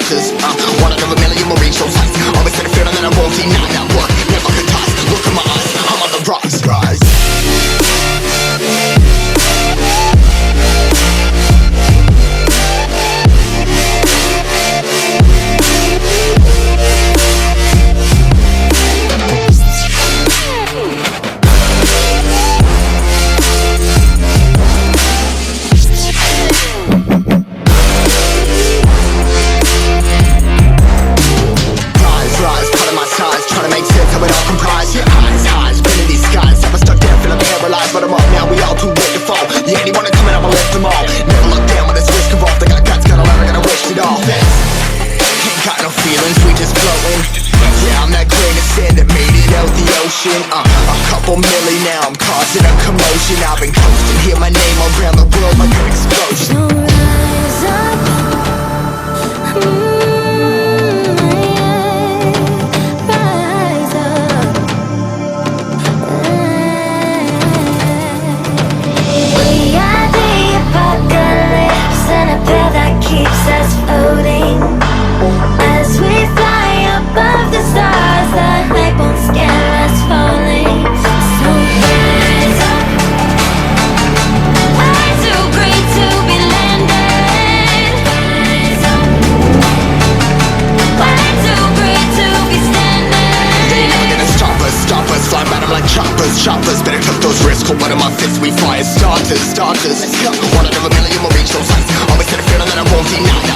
starters. One out of a million will reach those heights. Always had a feeling that I won't deny that work. Never could toss. Look in my eyes, I'm on the rocks. Rise. A couple milli now, I'm causing a commotion. I've been coasting, hear my name around the world like an explosion. So rise up, rise up. We are the apocalypse, and a pill that keeps us floating. As we fly above the stars, the hype won't scare us falling. So rise up. Way too great to be landed. Rise up. Way too great to be standing. They ain't never gonna stop us. Fly by them like choppers. Better tuck those wrists, cold one of my fists, we fire starters. Let's go. One out of a million will reach those heights. Always had a feeling that I won't deny.